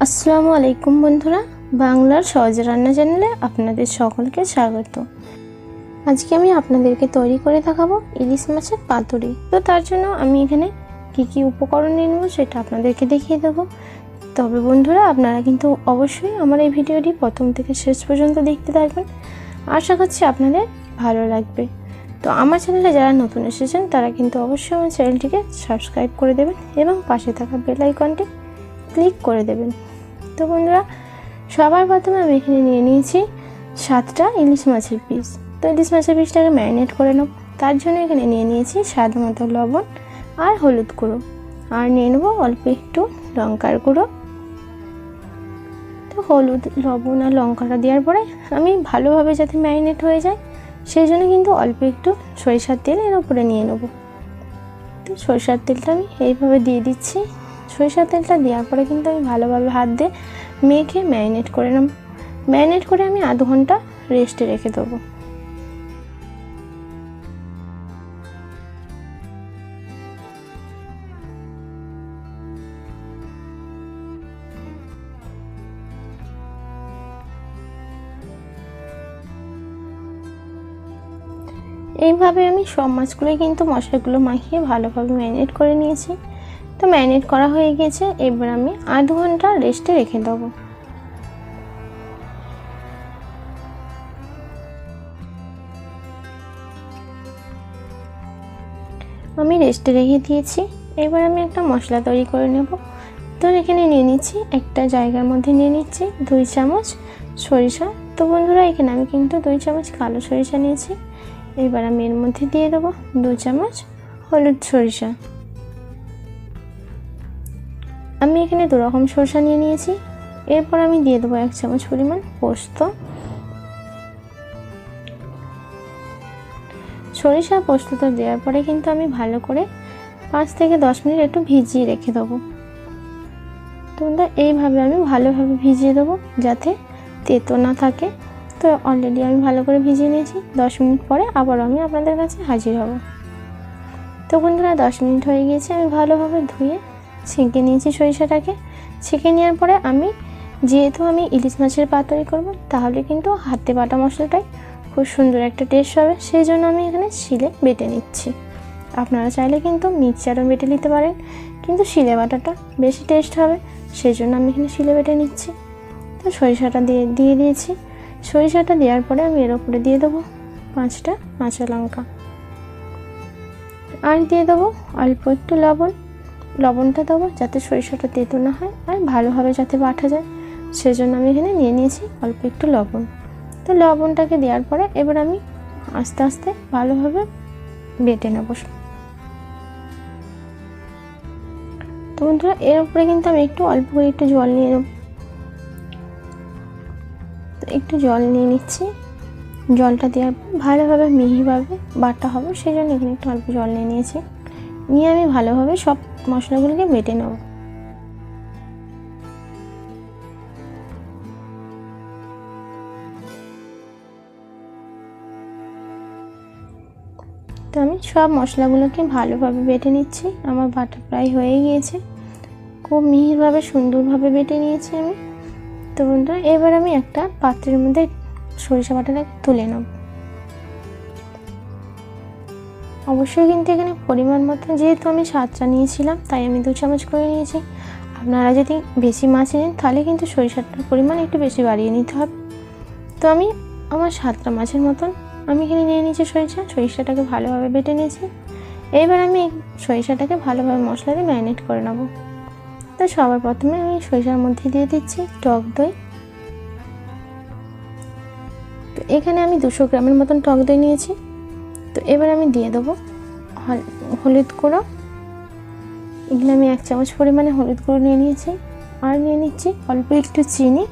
আসসালামু আলাইকুম বন্ধুরা, বাংলার সহজ রান্না চ্যানেলে আপনাদের সকলকে স্বাগত। আজকে আমি আপনাদেরকে তৈরি করে দেখাবো ইলিশ মাছের পাতুরি। তো তার জন্য আমি এখানে কি উপকরণ নিয়ে নেব সেটা আপনাদেরকে দেখিয়ে দেবো। তবে বন্ধুরা, আপনারা কিন্তু অবশ্যই আমার এই ভিডিওটি প্রথম থেকে শেষ পর্যন্ত দেখতে থাকবেন। আশা করছি আপনাদের ভালো লাগবে। তো আমার চ্যানেলে যারা নতুন এসেছেন তারা কিন্তু অবশ্যই আমার চ্যানেলটিকে সাবস্ক্রাইব করে দেবেন এবং পাশে থাকা বেল আইকনটি ক্লিক করে দেবেন। তো বন্ধুরা, সবার প্রথমে আমি এখানে নিয়ে নিয়েছি 7টা ইলিশ মাছের পিস। তো ইলিশ মাছের পিসটাকে ম্যারিনেট করে নেব। তার জন্য এখানে নিয়ে নিয়েছি স্বাদ মতো লবণ আর হলুদ গুঁড়ো, আর নিয়ে নেবো অল্প একটু লঙ্কার গুঁড়ো। তো হলুদ, লবণ আর লঙ্কাটা দেওয়ার পরে আমি ভালোভাবে যাতে ম্যারিনেট হয়ে যায় সেই জন্য কিন্তু অল্প একটু সরিষার তেল এর উপরে নিয়ে নেব। তো সরিষার তেলটা আমি এইভাবে দিয়ে দিচ্ছি। সরিষার তেলটা দেওয়ার পরে কিন্তু আমি ভালোভাবে হাত দিয়ে মেখে ম্যারিনেট করে নেব। ম্যারিনেট করে আমি আধ ঘন্টা রেস্টে রেখে দেবো। এইভাবে আমি সব মাছগুলোই কিন্তু মশলাগুলো মাখিয়ে ভালোভাবে ম্যারিনেট করে নিয়েছি। তো ম্যারিনেট করা হয়ে গেছে, এবার আমি আধ ঘন্টা রেস্টে রেখে দেবো। আমি রেস্টে রেখে দিয়েছি। এবার আমি একটা মশলা তৈরি করে নেব। তো এখানে নিয়ে নিচ্ছি, একটা জায়গার মধ্যে নিয়ে নিচ্ছি 2 চামচ সরিষা। তো বন্ধুরা, এখানে আমি কিন্তু 2 চামচ কালো সরিষা নিয়েছি। এবার আমি এর মধ্যে দিয়ে দেবো 2 চামচ হলুদ সরিষা। আমি এখানে 2 রকম সরিষা নিয়ে নিয়েছি। এরপর আমি দিয়ে দেবো 1 চামচ পরিমাণ পোস্ত। সরিষা পোস্তটা দেওয়ার পরে কিন্তু আমি ভালো করে 5 থেকে 10 মিনিট একটু ভিজিয়ে রেখে দেবো। তো এইভাবে আমি ভালোভাবে ভিজিয়ে দেবো যাতে তেতো না থাকে। তো অলরেডি আমি ভালো করে ভিজিয়ে নিয়েছি। 10 মিনিট পরে আবার আমি আপনাদের কাছে হাজির হব। তো বন্ধুরা, 10 মিনিট হয়ে গিয়েছে। আমি ভালোভাবে ধুয়ে ছেঁকে নিয়েছি সরিষাটাকে। ছেঁকে নেওয়ার পরে আমি যেহেতু আমি ইলিশ মাছের পাতুরি করব, তাহলে কিন্তু হাতে বাটা মশলাটাই খুব সুন্দর একটা টেস্ট হবে। সেই জন্য আমি এখানে শিলে বেটে নিচ্ছি। আপনারা চাইলে কিন্তু মিক্সচারও বেটে নিতে পারেন, কিন্তু শিলে বাটাটা বেশি টেস্ট হবে, সেই জন্য আমি এখানে শিলে বেটে নিচ্ছি। তো সরিষাটা দিয়ে দিয়েছি। সরিষাটা দেওয়ার পরে আমি এর উপরে দিয়ে দেবো 5টা কাঁচা লঙ্কা, আর দিয়ে দেবো অল্প একটু লবণ। লবণটা দেবো যাতে সরিষাটা তেতো না হয় আর ভালোভাবে যাতে বাটা যায়, সেজন্য আমি এখানে নিয়ে নিয়েছি অল্প একটু লবণ। তো লবণটাকে দেওয়ার পরে এবার আমি আস্তে আস্তে ভালোভাবে বেটে নেব। তো বন্ধুরা, এর উপরে কিন্তু আমি অল্প করে একটু জল নিয়ে নেব। তো একটু জল নিয়ে নিচ্ছি। জলটা দেওয়ার পর ভালোভাবে মিহিভাবে বাটা হবে, সেই জন্য এখানে একটু অল্প জল নিয়ে নিয়েছি। নিয়ে আমি ভালোভাবে সব মশলাগুলোকে বেটে নেব। তো আমি সব মশলাগুলোকে ভালোভাবে বেটে নিচ্ছি। আমার বাটা প্রায় হয়ে গিয়েছে। খুব মিহিভাবে সুন্দরভাবে বেটে নিয়েছি আমি। তো বন্ধুরা, এবার আমি একটা পাত্রের মধ্যে সরিষা বাটাটা তুলে নেব। অবশ্যই কিন্তু এখানে পরিমাণ মতো, যেহেতু আমি 7টা নিয়েছিলাম তাই আমি 2 চামচ করে নিয়েছি। আপনারা যদি বেশি মাছ নেন তাহলে কিন্তু সরিষাটার পরিমাণ একটু বেশি বাড়িয়ে নিতে হবে। তো আমি আমার 7টা মাছের মতন আমি এখানে নিয়ে নিয়েছি সরিষাটাকে ভালোভাবে বেটে নিয়েছি। এইবার আমি এই সরিষাটাকে ভালোভাবে মশলা দিয়ে ম্যারিনেট করে নেব। তো সবার প্রথমে আমি সরিষার মধ্যে দিয়ে দিচ্ছি টক দই। তো এখানে আমি 200 গ্রামের মতন টক দই নিয়েছি। তো এবার আমি দিয়ে দেবো হলুদ গুঁড়ো। এখানে আমি 1 চামচ পরিমাণে হলুদ গুঁড়ো নিয়ে নিয়েছি। আর নিয়ে নিচ্ছি অল্প একটু চিনি।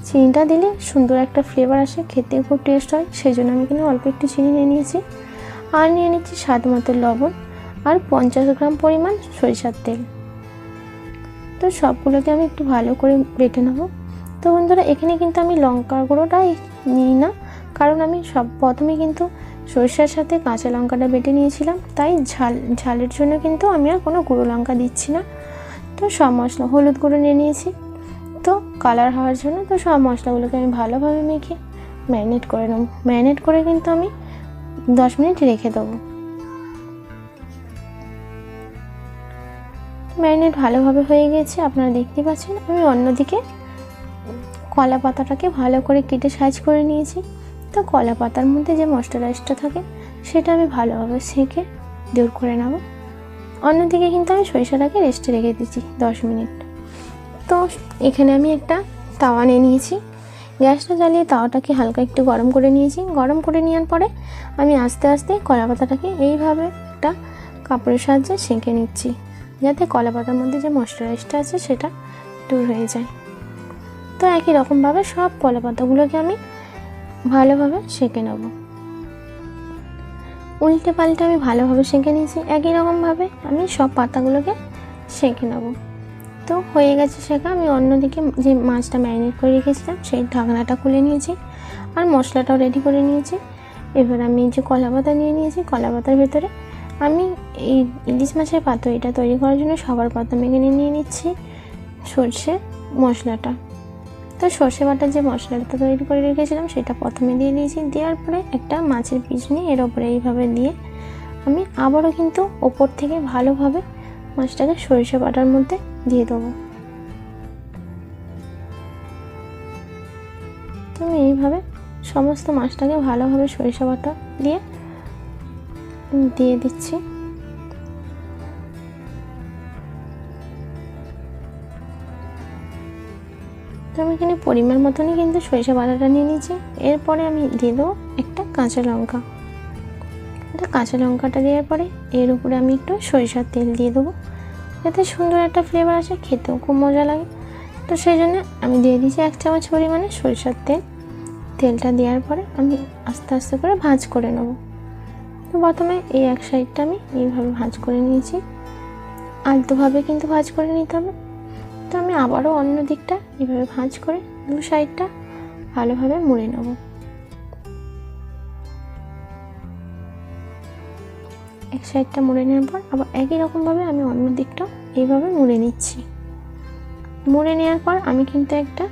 চিনিটা দিলে সুন্দর একটা ফ্লেভার আসে, খেতে খুব টেস্ট হয়, সেই জন্য আমি এখানে অল্প একটু চিনি নিয়ে নিয়েছি। আর নিয়ে নিচ্ছি স্বাদ মতো লবণ আর 50 গ্রাম পরিমাণ সরিষার তেল। তো সবগুলোকে আমি একটু ভালো করে বেটে নেব। তো বন্ধুরা, এখানে কিন্তু আমি লঙ্কার গুঁড়োটাই নিই না, কারণ আমি প্রথমে কিন্তু সরিষার সাথে কাঁচা লঙ্কাটা বেটে নিয়েছিলাম, তাই ঝালের জন্য কিন্তু আমি আর কোনো গুঁড়ো লঙ্কা দিচ্ছি না। তো সব মশলা, হলুদ গুঁড়ো নিয়ে নিয়েছি, মতো কালার হওয়ার জন্য। তো সব মশলাগুলোকে আমি ভালোভাবে মেখে ম্যারিনেট করে নেব। ম্যারিনেট করে কিন্তু আমি 10 মিনিট রেখে দেবো। ম্যারিনেট ভালোভাবে হয়ে গেছে, আপনারা দেখতে পাচ্ছেন। আমি অন্যদিকে কলা পাতাটাকে ভালো করে কেটে সাইজ করে নিয়েছি। তো কলা পাতার মধ্যে যে ময়েশ্চারাইজটা থাকে সেটা আমি ভালোভাবে সেঁকে দূর করে নেব। অন্যদিকে কিন্তু আমি সরিষাটাকে রেস্টে রেখে দিয়েছি 10 মিনিট। তো এখানে আমি একটা তাওয়া নিয়ে নিয়েছি। গ্যাসটা জ্বালিয়ে তাওয়াটাকে হালকা একটু গরম করে নিয়েছি। গরম করে নেওয়ার পরে আমি আস্তে আস্তে কলা পাতাটাকে এইভাবে একটা কাপড়ের সাহায্যে সেঁকে নিচ্ছি, যাতে কলা পাতার মধ্যে যে ময়েশ্চারাইজটা আছে সেটা দূর হয়ে যায়। তো একই রকমভাবে সব কলা পাতাগুলোকে আমি ভালোভাবে সেঁকে নেব। উল্টে পাল্টে আমি ভালোভাবে সেঁকে নিয়েছি। একই রকমভাবে আমি সব পাতাগুলোকে সেঁকে নেব। তো হয়ে গেছে সেঁকা। আমি অন্যদিকে যে মাছটা ম্যারিনেট করে রেখেছিলাম সেই ঢাকনাটা খুলে নিয়েছি আর মশলাটাও রেডি করে নিয়েছি। এবার আমি যে কলা পাতা নিয়ে নিয়েছি, কলা পাতার ভেতরে আমি এই ইলিশ মাছের পাতুরিটা তৈরি করার জন্য সবার প্রথমে এখানে নিয়ে নিচ্ছি সর্ষে মশলাটা। তো সর্ষে বাটার যে মশলাটা তৈরি করে রেখেছিলাম সেটা প্রথমে দিয়ে দিয়েছি। দেওয়ার পরে একটা মাছের পিস নিয়ে এর ওপরে এইভাবে দিয়ে আমি আবারও কিন্তু ওপর থেকে ভালোভাবে মাছটাকে সরিষা বাটার মধ্যে দিয়ে দেবো। তো আমি এইভাবে সমস্ত মাছটাকে ভালোভাবে সরিষা বাটা দিয়ে দিচ্ছি। তো আমি এখানে পরিমাণ মতনই কিন্তু সরিষা বাটাটা নিয়ে নিয়েছি। এরপরে আমি দিয়ে দেবো একটা কাঁচা লঙ্কা। এটা কাঁচা লঙ্কাটা দেওয়ার পরে এর উপরে আমি একটু সরিষার তেল দিয়ে দেবো, যাতে সুন্দর একটা ফ্লেভার আসে, খেতেও খুব মজা লাগে। তো সেই জন্য আমি দিয়ে দিয়েছি 1 চামচ পরিমাণে সরিষার তেল। তেলটা দেওয়ার পরে আমি আস্তে আস্তে করে ভাজ করে নেব। তো প্রথমে এই এক সাইডটা আমি এইভাবে ভাজ করে নিয়েছি, আলতোভাবে কিন্তু ভাজ করে নিতে হবে। তো আমি আবারও অন্য দিকটা এইভাবে ভাজ করে দু সাইডটা ভালোভাবে মুড়ে নেব। এক সাইডটা মুড়ে নেওয়ার পর আবার একই রকমভাবে আমি অন্য দিকটাও এইভাবে মুড়ে নিচ্ছি। মুড়ে নেওয়ার পর আমি কিন্তু একটা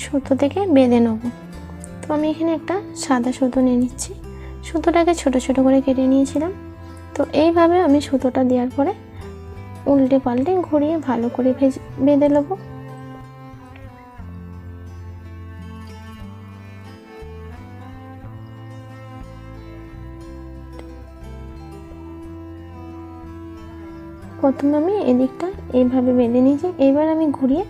সুতো থেকে বেঁধে নেব। তো আমি এখানে একটা সাদা সুতো নিয়ে নিচ্ছি। সুতোটাকে ছোট ছোট করে কেটে নিয়েছিলাম। তো এইভাবে আমি সুতোটা দেওয়ার পরে উল্টে পাল্টে ঘুরিয়ে ভালো করে বেঁধে নেব। প্রথমে আমি এদিকটা এইভাবে বেঁধে নিয়েছি। এইবার আমি ঘুরিয়ে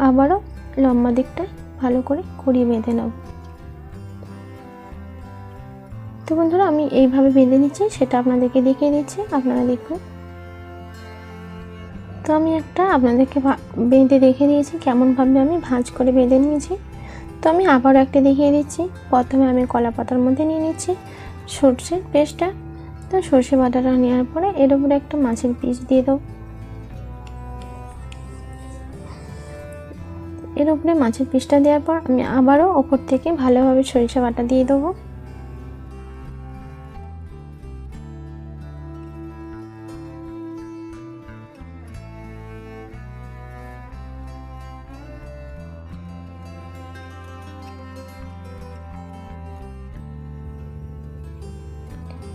আবারও লম্বা দিকটা ভালো করে ঘুরিয়ে বেঁধে নেব। তো বন্ধুরা আমি এইভাবে বেঁধে নিচ্ছি, সেটা আপনাদেরকে দেখিয়ে দিচ্ছি, আপনারা দেখুন। তো আমি একটা আপনাদেরকে বেঁধে রেখে দিয়েছি, কেমনভাবে আমি ভাঁজ করে বেঁধে নিয়েছি। তো আমি আবারও একটা দেখিয়ে দিচ্ছি। প্রথমে আমি কলা পাতার মধ্যে নিয়ে নিচ্ছি সর্ষের পেস্টটা। তো সর্ষে বাটাটা নেওয়ার পরে এর উপরে একটা মাছের পিস দিয়ে দেবো। এর উপরে মাছের পিসটা দেওয়ার পর আমি আবারও ওপর থেকে ভালোভাবে সরিষা বাটা দিয়ে দেবো।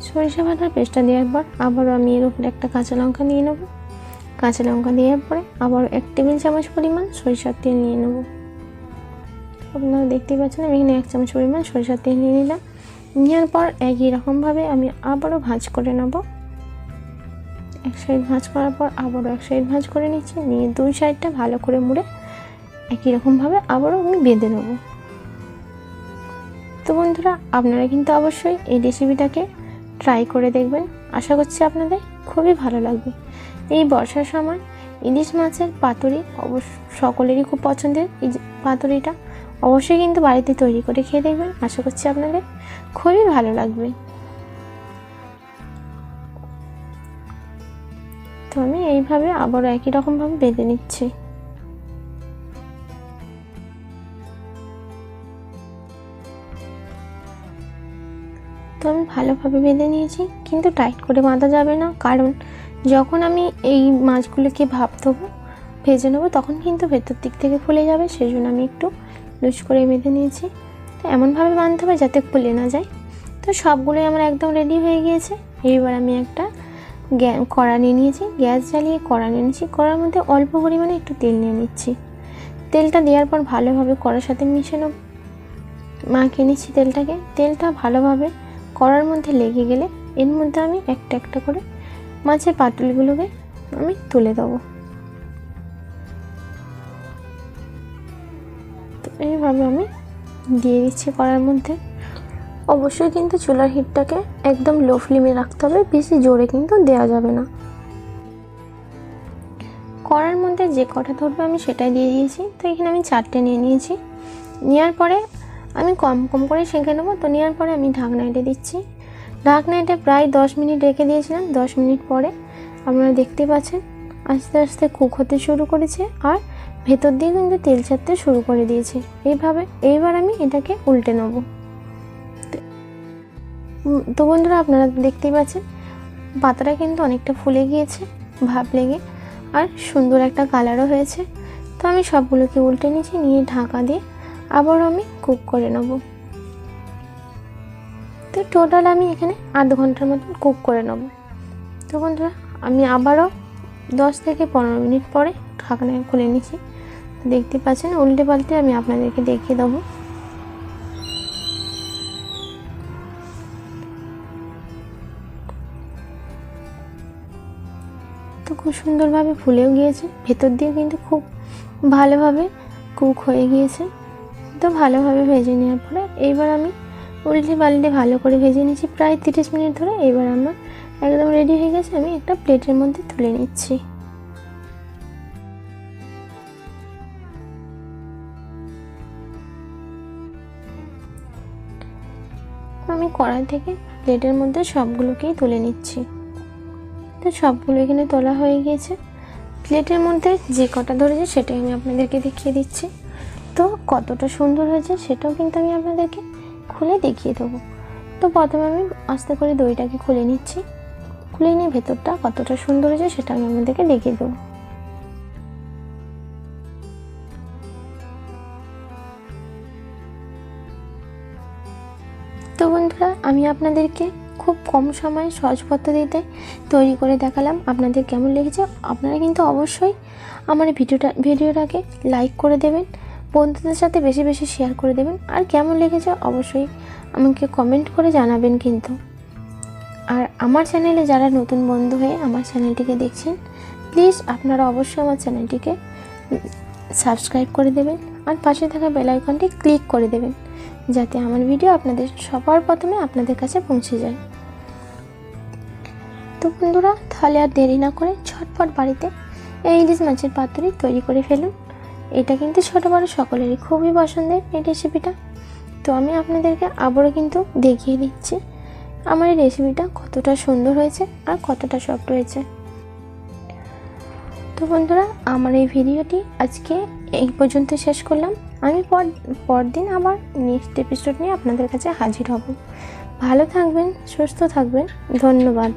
সরিষা বাটার পেস্টটা দেওয়ার পর আবারও আমি এর উপরে একটা কাঁচা লঙ্কা নিয়ে নেব। কাঁচা লঙ্কা দেওয়ার পরে আবার 1 টেবিল চামচ পরিমাণ সরিষার তেল নিয়ে নেব। আপনারা দেখতেই পাচ্ছেন আমি এখানে 1 চামচ পরিমাণ সরিষার তেল নিয়ে নিলাম। নেওয়ার পর একই রকমভাবে আমি আবারও ভাঁজ করে নেব। এক সাইড ভাঁজ করার পর আবারও এক সাইড ভাঁজ করে নিচ্ছি, নিয়ে দুই সাইডটা ভালো করে মুড়ে একই রকমভাবে আবারও আমি বেঁধে নেব। তো বন্ধুরা আপনারা কিন্তু অবশ্যই এই রেসিপিটাকে ট্রাই করে দেখবেন। আশা করছি আপনাদের খুবই ভালো লাগবে। এই বর্ষার সময় ইলিশ মাছের পাতুরি সকলেরই খুব পছন্দের। এই পাতুরিটা অবশ্যই কিন্তু বাড়িতে তৈরি করে খেয়ে দেখবেন। আশা করছি আপনাদের খুবই ভালো লাগবে। তো আমি এইভাবে আবারও একই রকমভাবে বেঁধে নিচ্ছি। তো আমি ভালোভাবে বেঁধে নিয়েছি, কিন্তু টাইট করে বাঁধা যাবে না, কারণ যখন আমি এই মাছগুলোকে ভাপ দেবো ভেজে নেবো, তখন কিন্তু ভেতর দিক থেকে ফুলে যাবে, সেই জন্য আমি একটু লুজ করে বেঁধে নিয়েছি। তো এমনভাবে বাঁধতে হবে যাতে খুলে না যায়। তো সবগুলোই আমার একদম রেডি হয়ে গিয়েছে। এইবার আমি একটা কড়া নিয়ে নিয়েছি, গ্যাস জ্বালিয়ে কড়া নিয়ে নিয়েছি। কড়ার মধ্যে অল্প পরিমাণে একটু তেল নিয়ে নিচ্ছি। তেলটা দেওয়ার পর ভালোভাবে কড়ার সাথে মিশে নেব, মাখিয়ে নিচ্ছি তেলটাকে। তেলটা ভালোভাবে কড়ার মধ্যে লেগে গেলে এর মধ্যে আমি একটা একটা করে মাছের পাতুলিগুলোকে আমি তুলে দেবো। তো এইভাবে আমি দিয়ে দিচ্ছি কড়ার মধ্যে। অবশ্যই কিন্তু চুলার হিটটাকে একদম লো ফ্লেমে রাখতে হবে, বেশি জোরে কিন্তু দেওয়া যাবে না। কড়ার মধ্যে যে কটা ধরবে আমি সেটাই দিয়ে দিয়েছি। তো এখানে আমি 4টে নিয়ে নিয়েছি। নেওয়ার পরে আমি কম কম করে সেঁকে নেবো। তো নেওয়ার পরে আমি ঢাকনা এঁটে দিচ্ছি। ঢাকনা এঁটে প্রায় 10 মিনিট রেখে দিয়েছিলাম। 10 মিনিট পরে আপনারা দেখতে পাচ্ছেন আস্তে আস্তে কুক হতে শুরু করেছে আর ভেতর দিয়ে কিন্তু তেল ছাড়তে শুরু করে দিয়েছে। এইবার আমি এটাকে উল্টে নেব। তো বন্ধুরা, আপনারা দেখতেই পাচ্ছেন পাতাটা কিন্তু অনেকটা ফুলে গিয়েছে ভাপ লেগে, আর সুন্দর একটা কালারও হয়েছে। তো আমি সবগুলোকে উল্টে নিয়েছি, নিয়ে ঢাকা দিয়ে আবারও আমি কুক করে নেব। তো টোটাল আমি এখানে আধ ঘন্টার মতন কুক করে নেব। তো বন্ধুরা, আমি আবারও 10 থেকে 15 মিনিট পরে ঢাকনা খুলে নিয়েছি। দেখতে পাচ্ছেন উল্টে পাল্টে আমি আপনাদেরকে দেখিয়ে দেবো। তো খুব সুন্দরভাবে ফুলেও গিয়েছে, ভেতর দিয়ে কিন্তু খুব ভালোভাবে কুক হয়ে গিয়েছে। তো ভালোভাবে ভেজে নেওয়ার পরে এইবার আমি উল্টে পাল্টে ভালো করে ভেজে নিয়েছি প্রায় 30 মিনিট ধরে। এবার আমার একদম রেডি হয়ে গেছে। আমি একটা প্লেটের মধ্যে তুলে নিচ্ছি। আমি কড়াই থেকে প্লেটের মধ্যে সবগুলোকেই তুলে নিচ্ছি। তো সবগুলো এখানে তোলা হয়ে গিয়েছে। প্লেটের মধ্যে যে কটা ধরেছে সেটাই আমি আপনাদেরকে দেখিয়ে দিচ্ছি। তো কতটা সুন্দর হয়েছে সেটাও কিন্তু আমি আপনাদেরকে খুলে দেখিয়ে দেবো। তো প্রথমে আমি আস্তে করে দইটাকে খুলে নিচ্ছি। খুলে নিয়ে ভেতরটা কতটা সুন্দর হয়েছে সেটা আমি আপনাদেরকে দেখিয়ে দেবো। তো বন্ধুরা, আমি আপনাদেরকে খুব কম সময়ে সহজ পদ্ধতিতে তৈরি করে দেখালাম। আপনাদের কেমন লেগেছে আপনারা কিন্তু অবশ্যই আমার ভিডিওটাকে লাইক করে দেবেন, বন্ধুদের সাথে বেশি বেশি শেয়ার করে দেবেন। আর কেমন লেগেছে অবশ্যই আমাকে কমেন্ট করে জানাবেন কিন্তু। আর আমার চ্যানেলে যারা নতুন বন্ধু হয়ে আমার চ্যানেলটিকে দেখছেন, প্লিজ আপনারা অবশ্যই আমার চ্যানেলটিকে সাবস্ক্রাইব করে দেবেন আর পাশে থাকা বেল আইকনটি ক্লিক করে দেবেন, যাতে আমার ভিডিও আপনাদের সবার প্রথমে আপনাদের কাছে পৌঁছে যায়। তো বন্ধুরা, তাহলে আর দেরি না করে ঝটপট বাড়িতে এই ইলিশ মাছের পাতুরি তৈরি করে ফেলুন। এটা কিন্তু ছোটো বড়ো সকলেরই খুবই পছন্দের এই রেসিপিটা। তো আমি আপনাদেরকে আবারও কিন্তু দেখিয়ে দিচ্ছি আমার এই রেসিপিটা কতটা সুন্দর হয়েছে আর কতটা সফট হয়েছে। তো বন্ধুরা, আমার এই ভিডিওটি আজকে এই পর্যন্ত শেষ করলাম। আমি পরদিন আবার নেক্সট এপিসোড নিয়ে আপনাদের কাছে হাজির হব। ভালো থাকবেন, সুস্থ থাকবেন, ধন্যবাদ।